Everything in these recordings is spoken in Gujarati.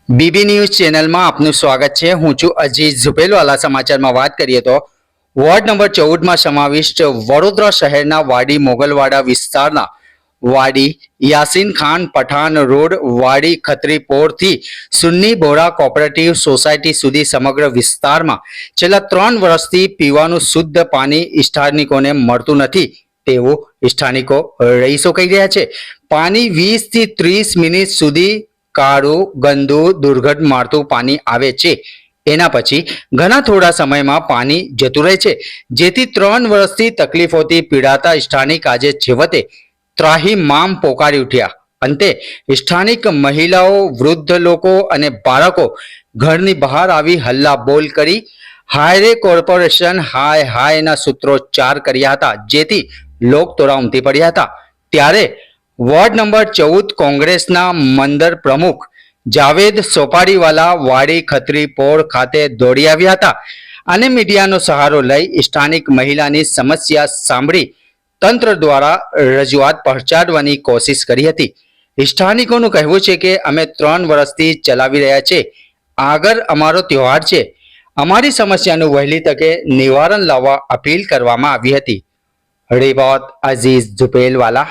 બીબી ન્યૂઝ ચેનલમાં આપનું સ્વાગત છે। હું છું અજીઝ ઝુપેલવાલા। સમાચારમાં વાત કરીએ તો વોર્ડ નંબર 14માં સમાવિષ્ટ વડોદરા શહેરના વાડી મોગલવાડા વિસ્તારના વાડી યાસીન ખાન પઠાણ રોડ વાડી ખત્રીપોરથી સુન્ની બોરા કોઓપરેટિવ સોસાયટી સુધી સમગ્ર વિસ્તારમાં છેલ્લા 3 વર્ષથી પીવાનું શુદ્ધ પાણી સ્થાનિકોને મળતું નથી તેવું સ્થાનિકો રહીશો કહી રહ્યા છે। પાણી 20 થી 30 મિનિટ સુધી કાળું ગંદુ દુર્ગંધ મારતું પાણી આવે છે। એના પછી ઘણા થોડા સમયમાં પાણી જતું રહે છે, જેથી 3 વર્ષથી તકલીફોથી પીડાતા સ્થાનિક આજે છેવટે ત્રાહિમામ પોકારી ઉઠ્યા। અંતે સ્થાનિક મહિલાઓ, વૃદ્ધ લોકો અને બાળકો ઘરની બહાર આવી હલ્લા બોલ કરી હાયરે કોર્પોરેશન હાય હાયના સૂત્રોચ્ચાર કર્યા હતા, જેથી લોકતોળા ઉમટી પડ્યા હતા। ત્યારે વોર્ડ નંબર 14 કોંગ્રેસના મંદિર પ્રમુખ જાવેદ સોપાડીવાલા વાડી ખત્રીપોર ખાતે દોડી આવ્યા હતા અને મીડિયાનો સહારો લઈ સ્થાનિક મહિલાની સમસ્યા સાંભળી તંત્ર દ્વારા રજૂઆત પહોંચાડવાની કોશિશ કરી હતી। સ્થાનિકોનું કહેવું છે કે અમે 3 વર્ષથી ચલાવી રહ્યા છે, આગળ અમારો તહેવાર છે, અમારી સમસ્યાનું વહેલી તકે નિવારણ લાવવા અપીલ કરવામાં આવી હતી। રિપોર્ટ અઝીઝ ઝુપેલવાલા।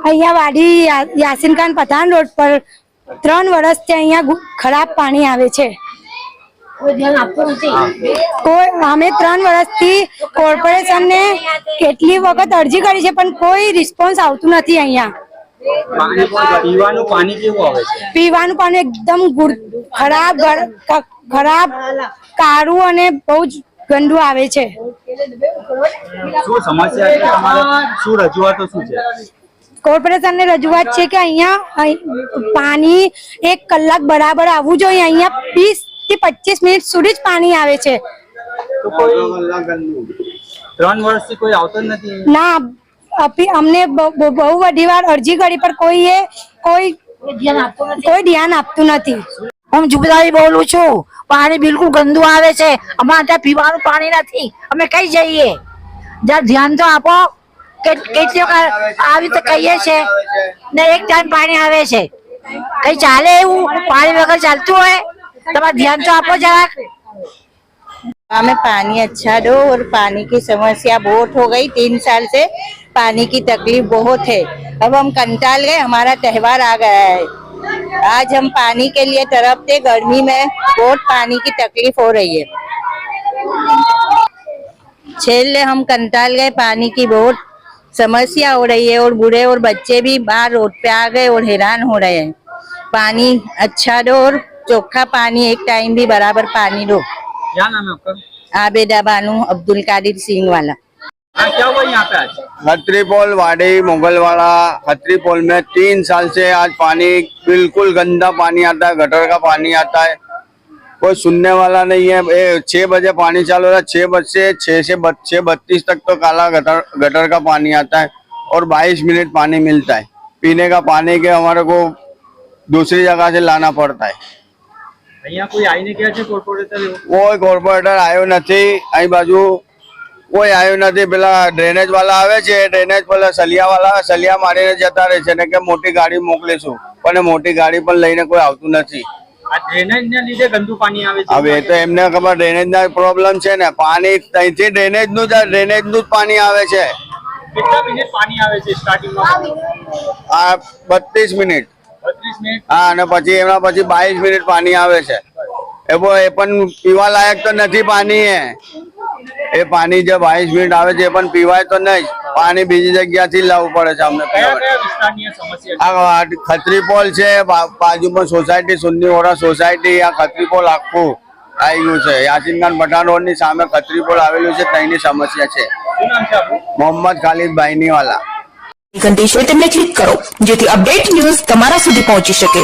અહીંયા વાડી યાસીન ખાન પઠાણ રોડ પર 3 વર્ષથી અહીંયા ખરાબ પાણી આવે છે। અમે 3 વર્ષથી કોર્પોરેશનને કેટલી વખત અરજી કરી છે, પણ કોઈ રિસ્પોન્સ આવતું નથી। અહીંયા પીવાનું પાણી એકદમ ખરાબ કાળું અને બહુ જ ગંદુ આવે છે। કોર્પોરેશનને રજૂઆત છે કે અહીંયા પાણી 1 કલાક બરાબર આવવું જોઈએ। અહીંયા 20 થી 25 મિનિટ સુધી જ પાણી આવે છે। 3 વર્ષથી કોઈ આવતો નથી ના, અમને બહુ બધી વાર અરજી કરી પણ કોઈ ધ્યાન આપતું નથી। હું જુબેદારી બોલું છું। પાણી બિલકુલ ગંદુ આવે છે। અમારે ત્યાં પીવાનું પાણી નથી। અમે કઈ જઈએ? જરા ધ્યાન તો આપો। કેટલી આવી રીતે કહીએ છે ને, એક ટાઈમ પાણી આવે છે, કઈ ચાલે એવું? પાણી વગર ચાલતું હોય? તમારે ધ્યાન તો આપો જરાક। हमें पानी अच्छा दो और पानी की समस्या बहुत हो गई। 3 साल से पानी की तकलीफ बहुत है। अब हम कंटाल गए, हमारा त्यौहार आ गया है। आज हम पानी के लिए तरफते, गर्मी में बहुत पानी की तकलीफ हो रही है। छेले हम कंटाल गए, पानी की बहुत समस्या हो रही है और बूढ़े और बच्चे भी बाहर रोड पे आ गए और हैरान हो रहे हैं। पानी अच्छा दो और चोखा पानी, एक टाइम भी बराबर पानी दो। क्या नाम है आपका? आबेदा बानू अब्दुल कादिर सिंह वाला। क्या हुआ यहाँ पे आज? खत्रीपोल वाड़ी मोगलवाड़ा खत्रीपोल में 3 साल से आज पानी बिल्कुल गंदा पानी आता है, गटर का पानी आता है, कोई सुनने वाला नहीं है। 6 बजे पानी चालू हो रहा है, 6 से 6:32 तक तो काला गटर का पानी आता है और 22 मिनट पानी मिलता है। पीने का पानी के हमारे को दूसरी जगह से लाना पड़ता है। અહીંયા કોઈ આવીને ગયા છે કોર્પોરેટર? કોઈ કોર્પોરેટર આવ્યો નથી। અહીં બાજુ કોઈ આવ્યો નથી। પેલા ડ્રેનેજ વાળા આવે છે, ડ્રેનેજ પેલા સલિયા વાળા સલિયા મારીને જતા રહે છે ને કે મોટી ગાડી મોકલીશું, પણ મોટી ગાડી પણ લઈને કોઈ આવતું નથી। આ ડ્રેનેજના લીધે ગંદુ પાણી આવે છે। હવે તો એમને ખબર ડ્રેનેજના પ્રોબ્લેમ છે ને, પાણી ત્યાંથી ડ્રેનેજનું જ પાણી આવે છે। કેટલા મિનિટ પાણી આવે છે સ્ટાર્ટિંગમાં? આ 32 મિનિટ। 32 મિનિટ? હા, અને પછી એના પછી 22 મિનિટ પાણી આવે છે। એ પણ પીવા લાયક તો નથી પાણી। એ પાણી જે 22 મિનિટ આવે છે એ પણ પીવાય તો નહીં, પાણી બીજી જગ્યાથી લાવવું પડે છે અમને કયા પીવા કયા વિસ્તારની આ સમસ્યા છે? આ ખત્રીપોલ છે, બાજુમાં સોસાયટી સુન્નીઓરા સોસાયટી, આ ખત્રીપોલ આખું આવી ગયું છે. યાસીન ખાન પઠાણ રોડ ની સામે ખત્રીપોલ આવેલું છે, તેની સમસ્યા છે. શું નામ છે આપનું? મોહમ્મદ ખાલિદ બાઈની વાલા. ઘંટી છે તેમને ક્લિક કરો જેથી અપડેટ ન્યૂઝ તમારા સુધી પહોંચી શકે.